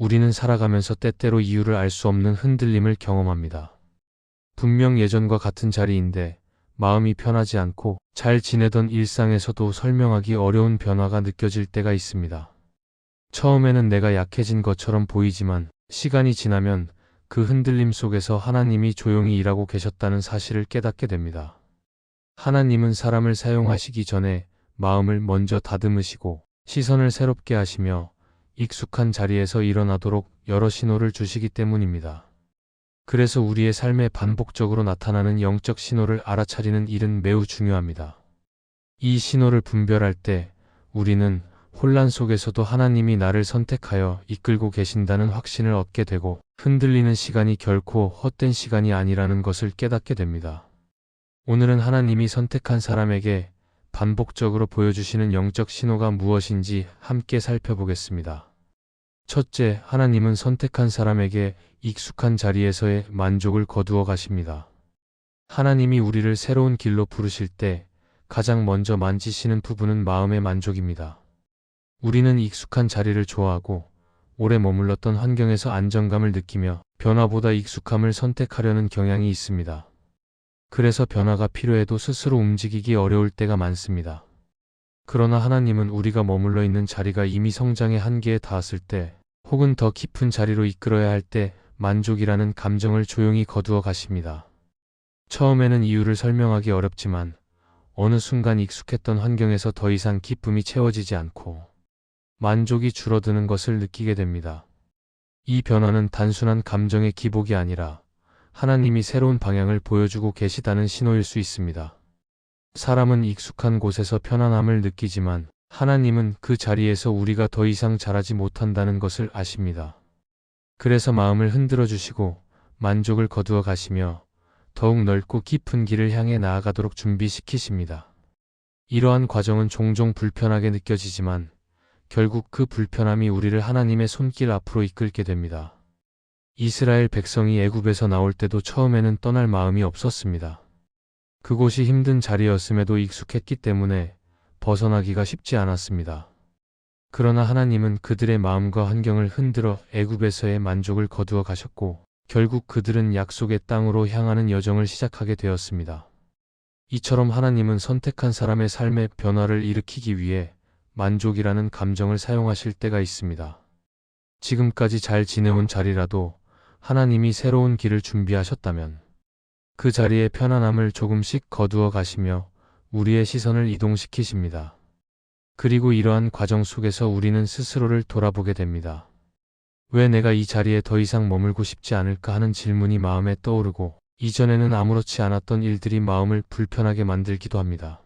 우리는 살아가면서 때때로 이유를 알 수 없는 흔들림을 경험합니다. 분명 예전과 같은 자리인데 마음이 편하지 않고 잘 지내던 일상에서도 설명하기 어려운 변화가 느껴질 때가 있습니다. 처음에는 내가 약해진 것처럼 보이지만 시간이 지나면 그 흔들림 속에서 하나님이 조용히 일하고 계셨다는 사실을 깨닫게 됩니다. 하나님은 사람을 사용하시기 전에 마음을 먼저 다듬으시고 시선을 새롭게 하시며 익숙한 자리에서 일어나도록 여러 신호를 주시기 때문입니다. 그래서 우리의 삶에 반복적으로 나타나는 영적 신호를 알아차리는 일은 매우 중요합니다. 이 신호를 분별할 때 우리는 혼란 속에서도 하나님이 나를 선택하여 이끌고 계신다는 확신을 얻게 되고 흔들리는 시간이 결코 헛된 시간이 아니라는 것을 깨닫게 됩니다. 오늘은 하나님이 선택한 사람에게 반복적으로 보여주시는 영적 신호가 무엇인지 함께 살펴보겠습니다. 첫째, 하나님은 선택한 사람에게 익숙한 자리에서의 만족을 거두어 가십니다. 하나님이 우리를 새로운 길로 부르실 때 가장 먼저 만지시는 부분은 마음의 만족입니다. 우리는 익숙한 자리를 좋아하고 오래 머물렀던 환경에서 안정감을 느끼며 변화보다 익숙함을 선택하려는 경향이 있습니다. 그래서 변화가 필요해도 스스로 움직이기 어려울 때가 많습니다. 그러나 하나님은 우리가 머물러 있는 자리가 이미 성장의 한계에 닿았을 때 혹은 더 깊은 자리로 이끌어야 할 때 만족이라는 감정을 조용히 거두어 가십니다. 처음에는 이유를 설명하기 어렵지만 어느 순간 익숙했던 환경에서 더 이상 기쁨이 채워지지 않고 만족이 줄어드는 것을 느끼게 됩니다. 이 변화는 단순한 감정의 기복이 아니라 하나님이 새로운 방향을 보여주고 계시다는 신호일 수 있습니다. 사람은 익숙한 곳에서 편안함을 느끼지만 하나님은 그 자리에서 우리가 더 이상 자라지 못한다는 것을 아십니다. 그래서 마음을 흔들어 주시고 만족을 거두어 가시며 더욱 넓고 깊은 길을 향해 나아가도록 준비시키십니다. 이러한 과정은 종종 불편하게 느껴지지만 결국 그 불편함이 우리를 하나님의 손길 앞으로 이끌게 됩니다. 이스라엘 백성이 애굽에서 나올 때도 처음에는 떠날 마음이 없었습니다. 그곳이 힘든 자리였음에도 익숙했기 때문에 벗어나기가 쉽지 않았습니다. 그러나 하나님은 그들의 마음과 환경을 흔들어 애굽에서의 만족을 거두어 가셨고 결국 그들은 약속의 땅으로 향하는 여정을 시작하게 되었습니다. 이처럼 하나님은 선택한 사람의 삶의 변화를 일으키기 위해 만족이라는 감정을 사용하실 때가 있습니다. 지금까지 잘 지내온 자리라도 하나님이 새로운 길을 준비하셨다면 그 자리에 편안함을 조금씩 거두어 가시며 우리의 시선을 이동시키십니다. 그리고 이러한 과정 속에서 우리는 스스로를 돌아보게 됩니다. 왜 내가 이 자리에 더 이상 머물고 싶지 않을까 하는 질문이 마음에 떠오르고 이전에는 아무렇지 않았던 일들이 마음을 불편하게 만들기도 합니다.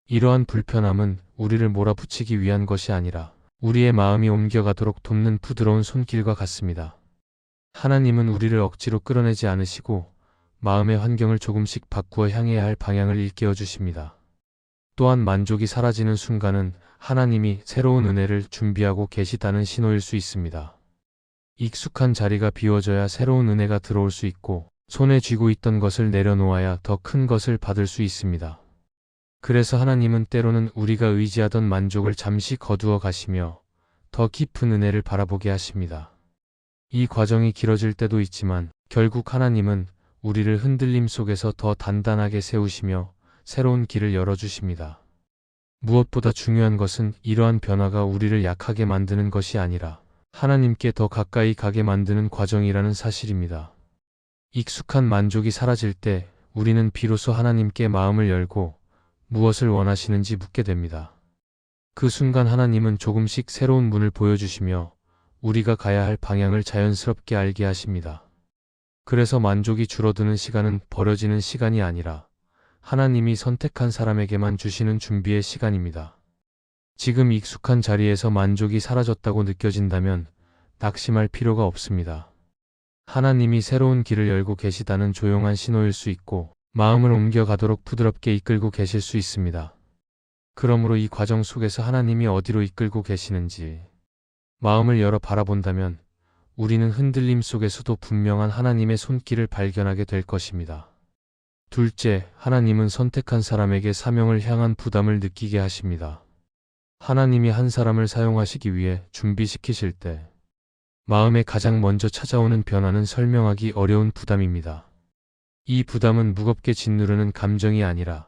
이러한 불편함은 우리를 몰아붙이기 위한 것이 아니라 우리의 마음이 옮겨가도록 돕는 부드러운 손길과 같습니다. 하나님은 우리를 억지로 끌어내지 않으시고 마음의 환경을 조금씩 바꾸어 향해야 할 방향을 일깨워 주십니다. 또한 만족이 사라지는 순간은 하나님이 새로운 은혜를 준비하고 계시다는 신호일 수 있습니다. 익숙한 자리가 비워져야 새로운 은혜가 들어올 수 있고 손에 쥐고 있던 것을 내려놓아야 더 큰 것을 받을 수 있습니다. 그래서 하나님은 때로는 우리가 의지하던 만족을 잠시 거두어 가시며 더 깊은 은혜를 바라보게 하십니다. 이 과정이 길어질 때도 있지만 결국 하나님은 우리를 흔들림 속에서 더 단단하게 세우시며 새로운 길을 열어주십니다. 무엇보다 중요한 것은 이러한 변화가 우리를 약하게 만드는 것이 아니라 하나님께 더 가까이 가게 만드는 과정이라는 사실입니다. 익숙한 만족이 사라질 때 우리는 비로소 하나님께 마음을 열고 무엇을 원하시는지 묻게 됩니다. 그 순간 하나님은 조금씩 새로운 문을 보여주시며 우리가 가야 할 방향을 자연스럽게 알게 하십니다. 그래서 만족이 줄어드는 시간은 버려지는 시간이 아니라 하나님이 선택한 사람에게만 주시는 준비의 시간입니다. 지금 익숙한 자리에서 만족이 사라졌다고 느껴진다면 낙심할 필요가 없습니다. 하나님이 새로운 길을 열고 계시다는 조용한 신호일 수 있고 마음을 옮겨가도록 부드럽게 이끌고 계실 수 있습니다. 그러므로 이 과정 속에서 하나님이 어디로 이끌고 계시는지 마음을 열어 바라본다면 우리는 흔들림 속에서도 분명한 하나님의 손길을 발견하게 될 것입니다. 둘째, 하나님은 선택한 사람에게 사명을 향한 부담을 느끼게 하십니다. 하나님이 한 사람을 사용하시기 위해 준비시키실 때 마음에 가장 먼저 찾아오는 변화는 설명하기 어려운 부담입니다. 이 부담은 무겁게 짓누르는 감정이 아니라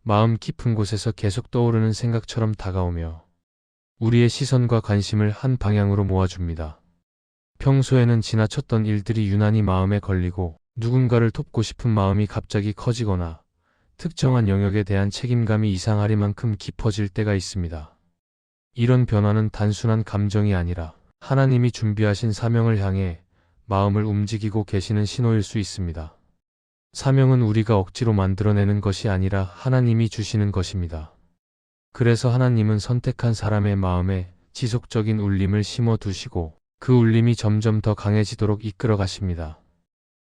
마음 깊은 곳에서 계속 떠오르는 생각처럼 다가오며 우리의 시선과 관심을 한 방향으로 모아줍니다. 평소에는 지나쳤던 일들이 유난히 마음에 걸리고 누군가를 돕고 싶은 마음이 갑자기 커지거나 특정한 영역에 대한 책임감이 이상하리만큼 깊어질 때가 있습니다. 이런 변화는 단순한 감정이 아니라 하나님이 준비하신 사명을 향해 마음을 움직이고 계시는 신호일 수 있습니다. 사명은 우리가 억지로 만들어내는 것이 아니라 하나님이 주시는 것입니다. 그래서 하나님은 선택한 사람의 마음에 지속적인 울림을 심어 두시고 그 울림이 점점 더 강해지도록 이끌어 가십니다.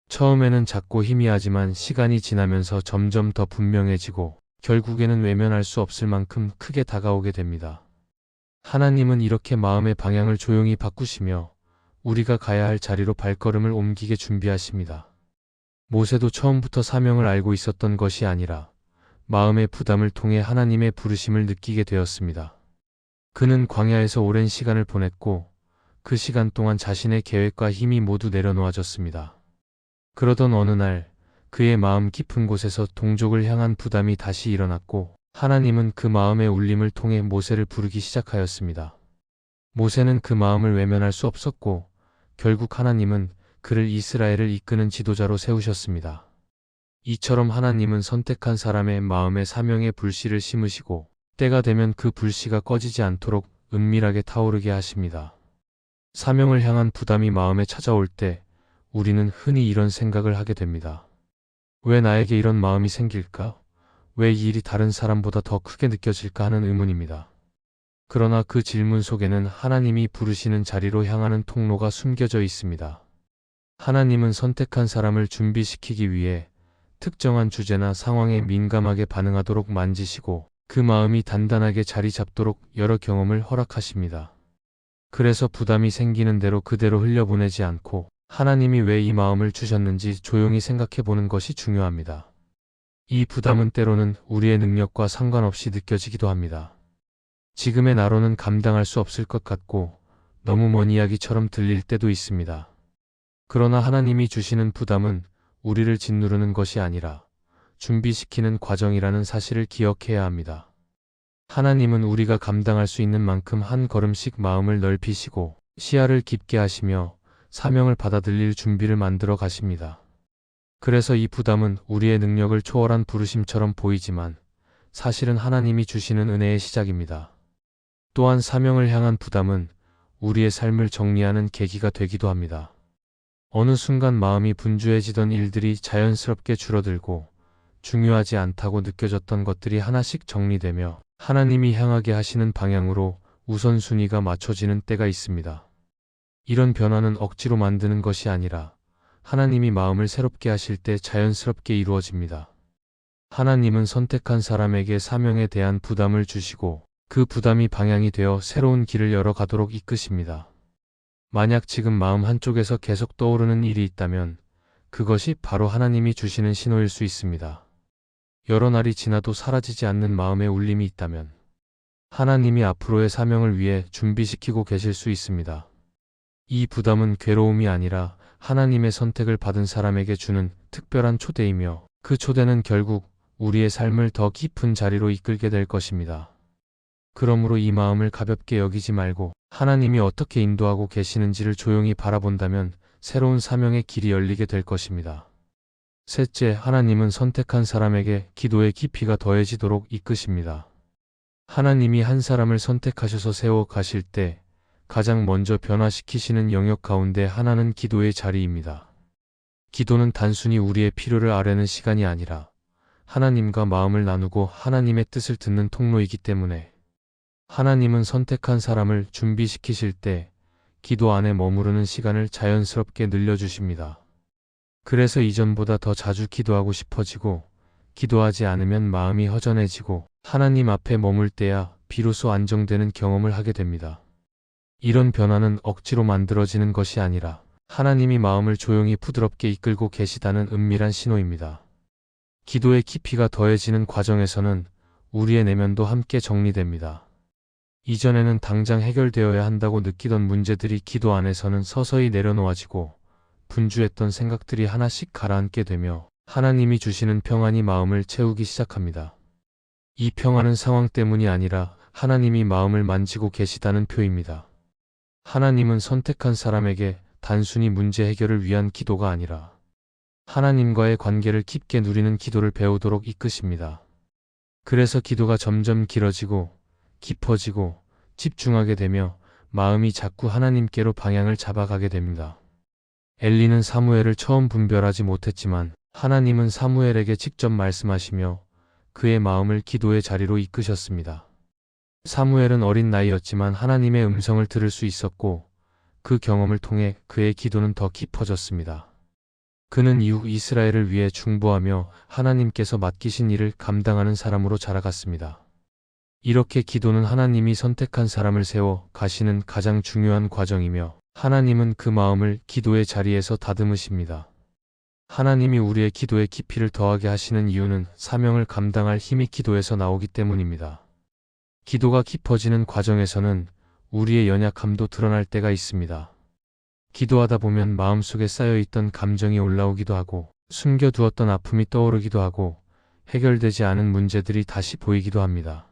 처음에는 작고 희미하지만 시간이 지나면서 점점 더 분명해지고 결국에는 외면할 수 없을 만큼 크게 다가오게 됩니다. 하나님은 이렇게 마음의 방향을 조용히 바꾸시며 우리가 가야 할 자리로 발걸음을 옮기게 준비하십니다. 모세도 처음부터 사명을 알고 있었던 것이 아니라 마음의 부담을 통해 하나님의 부르심을 느끼게 되었습니다. 그는 광야에서 오랜 시간을 보냈고 그 시간 동안 자신의 계획과 힘이 모두 내려놓아졌습니다. 그러던 어느 날 그의 마음 깊은 곳에서 동족을 향한 부담이 다시 일어났고 하나님은 그 마음의 울림을 통해 모세를 부르기 시작하였습니다. 모세는 그 마음을 외면할 수 없었고 결국 하나님은 그를 이스라엘을 이끄는 지도자로 세우셨습니다. 이처럼 하나님은 선택한 사람의 마음에 사명의 불씨를 심으시고 때가 되면 그 불씨가 꺼지지 않도록 은밀하게 타오르게 하십니다. 사명을 향한 부담이 마음에 찾아올 때 우리는 흔히 이런 생각을 하게 됩니다. 왜 나에게 이런 마음이 생길까? 왜 이 일이 다른 사람보다 더 크게 느껴질까 하는 의문입니다. 그러나 그 질문 속에는 하나님이 부르시는 자리로 향하는 통로가 숨겨져 있습니다. 하나님은 선택한 사람을 준비시키기 위해 특정한 주제나 상황에 민감하게 반응하도록 만지시고 그 마음이 단단하게 자리 잡도록 여러 경험을 허락하십니다. 그래서 부담이 생기는 대로 그대로 흘려보내지 않고 하나님이 왜 이 마음을 주셨는지 조용히 생각해 보는 것이 중요합니다. 이 부담은 때로는 우리의 능력과 상관없이 느껴지기도 합니다. 지금의 나로는 감당할 수 없을 것 같고 너무 먼 이야기처럼 들릴 때도 있습니다. 그러나 하나님이 주시는 부담은 우리를 짓누르는 것이 아니라 준비시키는 과정이라는 사실을 기억해야 합니다. 하나님은 우리가 감당할 수 있는 만큼 한 걸음씩 마음을 넓히시고 시야를 깊게 하시며 사명을 받아들일 준비를 만들어 가십니다. 그래서 이 부담은 우리의 능력을 초월한 부르심처럼 보이지만 사실은 하나님이 주시는 은혜의 시작입니다. 또한 사명을 향한 부담은 우리의 삶을 정리하는 계기가 되기도 합니다. 어느 순간 마음이 분주해지던 일들이 자연스럽게 줄어들고 중요하지 않다고 느껴졌던 것들이 하나씩 정리되며 하나님이 향하게 하시는 방향으로 우선순위가 맞춰지는 때가 있습니다. 이런 변화는 억지로 만드는 것이 아니라 하나님이 마음을 새롭게 하실 때 자연스럽게 이루어집니다. 하나님은 선택한 사람에게 사명에 대한 부담을 주시고 그 부담이 방향이 되어 새로운 길을 열어가도록 이끄십니다. 만약 지금 마음 한쪽에서 계속 떠오르는 일이 있다면 그것이 바로 하나님이 주시는 신호일 수 있습니다. 여러 날이 지나도 사라지지 않는 마음의 울림이 있다면 하나님이 앞으로의 사명을 위해 준비시키고 계실 수 있습니다. 이 부담은 괴로움이 아니라 하나님의 선택을 받은 사람에게 주는 특별한 초대이며 그 초대는 결국 우리의 삶을 더 깊은 자리로 이끌게 될 것입니다. 그러므로 이 마음을 가볍게 여기지 말고 하나님이 어떻게 인도하고 계시는지를 조용히 바라본다면 새로운 사명의 길이 열리게 될 것입니다. 셋째, 하나님은 선택한 사람에게 기도의 깊이가 더해지도록 이끄십니다. 하나님이 한 사람을 선택하셔서 세워 가실 때 가장 먼저 변화시키시는 영역 가운데 하나는 기도의 자리입니다. 기도는 단순히 우리의 필요를 아뢰는 시간이 아니라 하나님과 마음을 나누고 하나님의 뜻을 듣는 통로이기 때문에 하나님은 선택한 사람을 준비시키실 때 기도 안에 머무르는 시간을 자연스럽게 늘려주십니다. 그래서 이전보다 더 자주 기도하고 싶어지고 기도하지 않으면 마음이 허전해지고 하나님 앞에 머물 때야 비로소 안정되는 경험을 하게 됩니다. 이런 변화는 억지로 만들어지는 것이 아니라 하나님이 마음을 조용히 부드럽게 이끌고 계시다는 은밀한 신호입니다. 기도의 깊이가 더해지는 과정에서는 우리의 내면도 함께 정리됩니다. 이전에는 당장 해결되어야 한다고 느끼던 문제들이 기도 안에서는 서서히 내려놓아지고 분주했던 생각들이 하나씩 가라앉게 되며 하나님이 주시는 평안이 마음을 채우기 시작합니다. 이 평안은 상황 때문이 아니라 하나님이 마음을 만지고 계시다는 표입니다. 하나님은 선택한 사람에게 단순히 문제 해결을 위한 기도가 아니라 하나님과의 관계를 깊게 누리는 기도를 배우도록 이끄십니다. 그래서 기도가 점점 길어지고 깊어지고 집중하게 되며 마음이 자꾸 하나님께로 방향을 잡아가게 됩니다. 엘리는 사무엘을 처음 분별하지 못했지만 하나님은 사무엘에게 직접 말씀하시며 그의 마음을 기도의 자리로 이끄셨습니다. 사무엘은 어린 나이였지만 하나님의 음성을 들을 수 있었고 그 경험을 통해 그의 기도는 더 깊어졌습니다. 그는 이후 이스라엘을 위해 중보하며 하나님께서 맡기신 일을 감당하는 사람으로 자라갔습니다. 이렇게 기도는 하나님이 선택한 사람을 세워 가시는 가장 중요한 과정이며 하나님은 그 마음을 기도의 자리에서 다듬으십니다. 하나님이 우리의 기도의 깊이를 더하게 하시는 이유는 사명을 감당할 힘이 기도에서 나오기 때문입니다. 기도가 깊어지는 과정에서는 우리의 연약함도 드러날 때가 있습니다. 기도하다 보면 마음속에 쌓여있던 감정이 올라오기도 하고 숨겨두었던 아픔이 떠오르기도 하고 해결되지 않은 문제들이 다시 보이기도 합니다.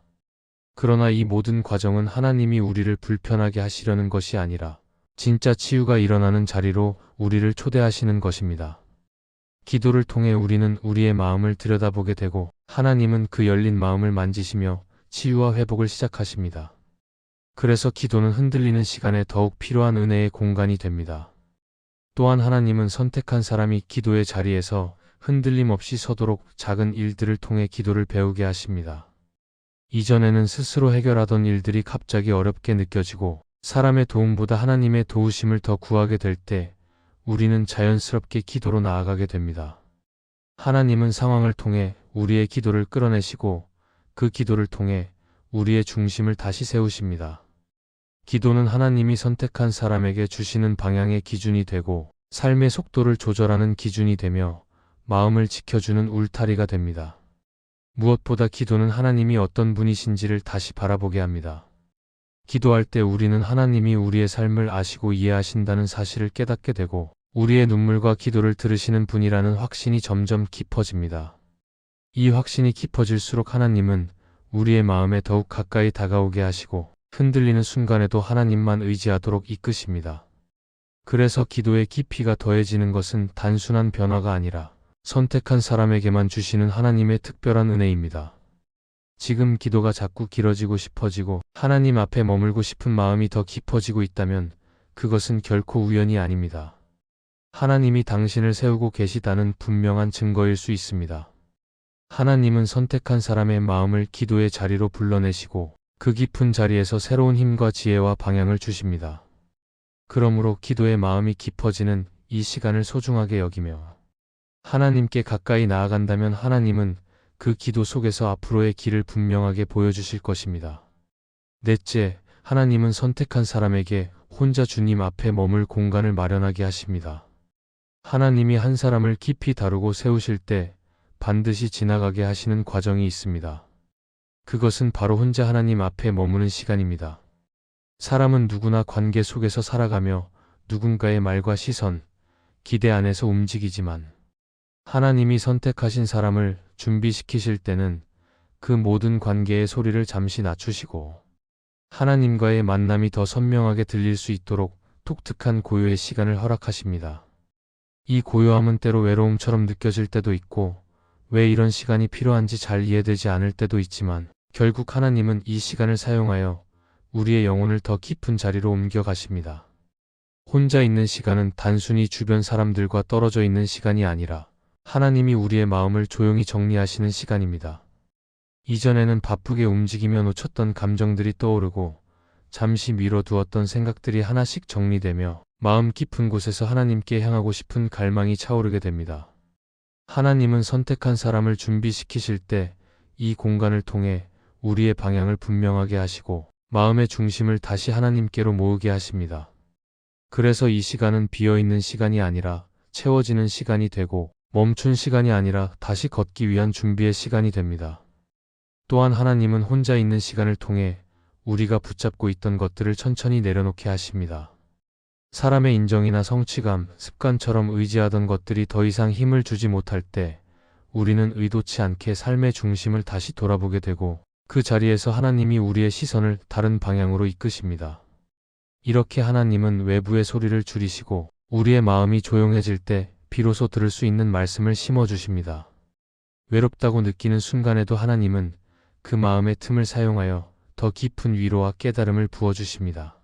그러나 이 모든 과정은 하나님이 우리를 불편하게 하시려는 것이 아니라 진짜 치유가 일어나는 자리로 우리를 초대하시는 것입니다. 기도를 통해 우리는 우리의 마음을 들여다보게 되고 하나님은 그 열린 마음을 만지시며 치유와 회복을 시작하십니다. 그래서 기도는 흔들리는 시간에 더욱 필요한 은혜의 공간이 됩니다. 또한 하나님은 선택한 사람이 기도의 자리에서 흔들림 없이 서도록 작은 일들을 통해 기도를 배우게 하십니다. 이전에는 스스로 해결하던 일들이 갑자기 어렵게 느껴지고 사람의 도움보다 하나님의 도우심을 더 구하게 될 때 우리는 자연스럽게 기도로 나아가게 됩니다. 하나님은 상황을 통해 우리의 기도를 끌어내시고 그 기도를 통해 우리의 중심을 다시 세우십니다. 기도는 하나님이 선택한 사람에게 주시는 방향의 기준이 되고 삶의 속도를 조절하는 기준이 되며 마음을 지켜주는 울타리가 됩니다. 무엇보다 기도는 하나님이 어떤 분이신지를 다시 바라보게 합니다. 기도할 때 우리는 하나님이 우리의 삶을 아시고 이해하신다는 사실을 깨닫게 되고 우리의 눈물과 기도를 들으시는 분이라는 확신이 점점 깊어집니다. 이 확신이 깊어질수록 하나님은 우리의 마음에 더욱 가까이 다가오게 하시고 흔들리는 순간에도 하나님만 의지하도록 이끄십니다. 그래서 기도의 깊이가 더해지는 것은 단순한 변화가 아니라 선택한 사람에게만 주시는 하나님의 특별한 은혜입니다. 지금 기도가 자꾸 길어지고 싶어지고 하나님 앞에 머물고 싶은 마음이 더 깊어지고 있다면 그것은 결코 우연이 아닙니다. 하나님이 당신을 세우고 계시다는 분명한 증거일 수 있습니다. 하나님은 선택한 사람의 마음을 기도의 자리로 불러내시고 그 깊은 자리에서 새로운 힘과 지혜와 방향을 주십니다. 그러므로 기도의 마음이 깊어지는 이 시간을 소중하게 여기며 하나님께 가까이 나아간다면 하나님은 그 기도 속에서 앞으로의 길을 분명하게 보여주실 것입니다. 넷째, 하나님은 선택한 사람에게 혼자 주님 앞에 머물 공간을 마련하게 하십니다. 하나님이 한 사람을 깊이 다루고 세우실 때 반드시 지나가게 하시는 과정이 있습니다. 그것은 바로 혼자 하나님 앞에 머무는 시간입니다. 사람은 누구나 관계 속에서 살아가며 누군가의 말과 시선, 기대 안에서 움직이지만 하나님이 선택하신 사람을 준비시키실 때는 그 모든 관계의 소리를 잠시 낮추시고 하나님과의 만남이 더 선명하게 들릴 수 있도록 독특한 고요의 시간을 허락하십니다. 이 고요함은 때로 외로움처럼 느껴질 때도 있고 왜 이런 시간이 필요한지 잘 이해되지 않을 때도 있지만 결국 하나님은 이 시간을 사용하여 우리의 영혼을 더 깊은 자리로 옮겨가십니다. 혼자 있는 시간은 단순히 주변 사람들과 떨어져 있는 시간이 아니라 하나님이 우리의 마음을 조용히 정리하시는 시간입니다. 이전에는 바쁘게 움직이며 놓쳤던 감정들이 떠오르고 잠시 미뤄두었던 생각들이 하나씩 정리되며 마음 깊은 곳에서 하나님께 향하고 싶은 갈망이 차오르게 됩니다. 하나님은 선택한 사람을 준비시키실 때 이 공간을 통해 우리의 방향을 분명하게 하시고 마음의 중심을 다시 하나님께로 모으게 하십니다. 그래서 이 시간은 비어있는 시간이 아니라 채워지는 시간이 되고 멈춘 시간이 아니라 다시 걷기 위한 준비의 시간이 됩니다. 또한 하나님은 혼자 있는 시간을 통해 우리가 붙잡고 있던 것들을 천천히 내려놓게 하십니다. 사람의 인정이나 성취감, 습관처럼 의지하던 것들이 더 이상 힘을 주지 못할 때 우리는 의도치 않게 삶의 중심을 다시 돌아보게 되고 그 자리에서 하나님이 우리의 시선을 다른 방향으로 이끄십니다. 이렇게 하나님은 외부의 소리를 줄이시고 우리의 마음이 조용해질 때 비로소 들을 수 있는 말씀을 심어주십니다. 외롭다고 느끼는 순간에도 하나님은 그 마음의 틈을 사용하여 더 깊은 위로와 깨달음을 부어주십니다.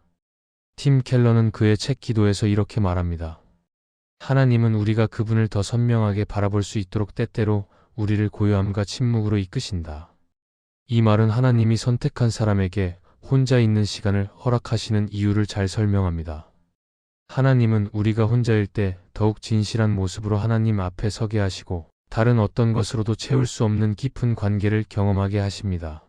팀 켈러는 그의 책 기도에서 이렇게 말합니다. 하나님은 우리가 그분을 더 선명하게 바라볼 수 있도록 때때로 우리를 고요함과 침묵으로 이끄신다. 이 말은 하나님이 선택한 사람에게 혼자 있는 시간을 허락하시는 이유를 잘 설명합니다. 하나님은 우리가 혼자일 때 더욱 진실한 모습으로 하나님 앞에 서게 하시고 다른 어떤 것으로도 채울 수 없는 깊은 관계를 경험하게 하십니다.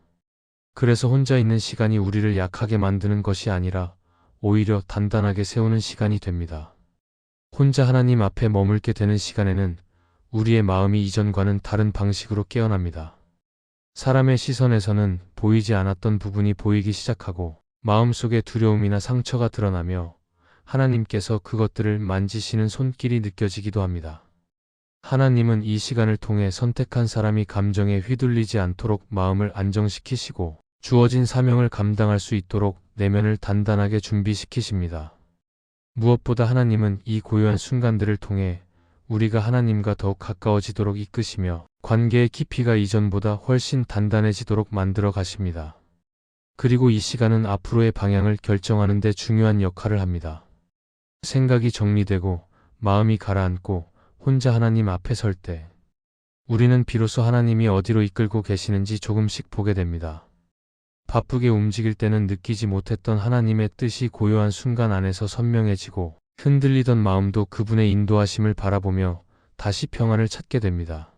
그래서 혼자 있는 시간이 우리를 약하게 만드는 것이 아니라 오히려 단단하게 세우는 시간이 됩니다. 혼자 하나님 앞에 머물게 되는 시간에는 우리의 마음이 이전과는 다른 방식으로 깨어납니다. 사람의 시선에서는 보이지 않았던 부분이 보이기 시작하고 마음속의 두려움이나 상처가 드러나며 하나님께서 그것들을 만지시는 손길이 느껴지기도 합니다. 하나님은 이 시간을 통해 선택한 사람이 감정에 휘둘리지 않도록 마음을 안정시키시고 주어진 사명을 감당할 수 있도록 내면을 단단하게 준비시키십니다. 무엇보다 하나님은 이 고요한 순간들을 통해 우리가 하나님과 더욱 가까워지도록 이끄시며 관계의 깊이가 이전보다 훨씬 단단해지도록 만들어 가십니다. 그리고 이 시간은 앞으로의 방향을 결정하는 데 중요한 역할을 합니다. 생각이 정리되고 마음이 가라앉고 혼자 하나님 앞에 설 때 우리는 비로소 하나님이 어디로 이끌고 계시는지 조금씩 보게 됩니다. 바쁘게 움직일 때는 느끼지 못했던 하나님의 뜻이 고요한 순간 안에서 선명해지고 흔들리던 마음도 그분의 인도하심을 바라보며 다시 평안을 찾게 됩니다.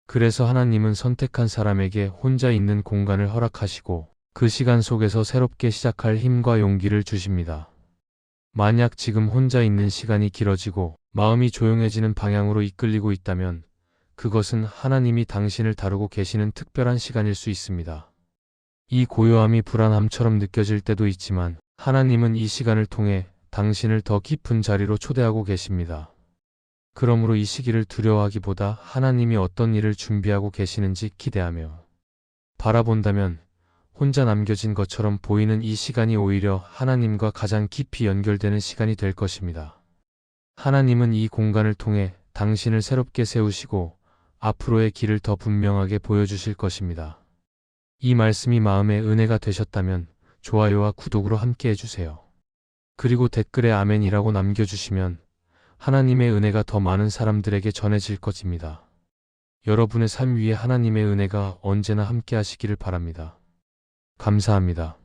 그래서 하나님은 선택한 사람에게 혼자 있는 공간을 허락하시고 그 시간 속에서 새롭게 시작할 힘과 용기를 주십니다. 만약 지금 혼자 있는 시간이 길어지고 마음이 조용해지는 방향으로 이끌리고 있다면 그것은 하나님이 당신을 다루고 계시는 특별한 시간일 수 있습니다. 이 고요함이 불안함처럼 느껴질 때도 있지만 하나님은 이 시간을 통해 당신을 더 깊은 자리로 초대하고 계십니다. 그러므로 이 시기를 두려워하기보다 하나님이 어떤 일을 준비하고 계시는지 기대하며 바라본다면 혼자 남겨진 것처럼 보이는 이 시간이 오히려 하나님과 가장 깊이 연결되는 시간이 될 것입니다. 하나님은 이 공간을 통해 당신을 새롭게 세우시고 앞으로의 길을 더 분명하게 보여주실 것입니다. 이 말씀이 마음의 은혜가 되셨다면 좋아요와 구독으로 함께 해주세요. 그리고 댓글에 아멘이라고 남겨주시면 하나님의 은혜가 더 많은 사람들에게 전해질 것입니다. 여러분의 삶 위에 하나님의 은혜가 언제나 함께 하시기를 바랍니다. 감사합니다.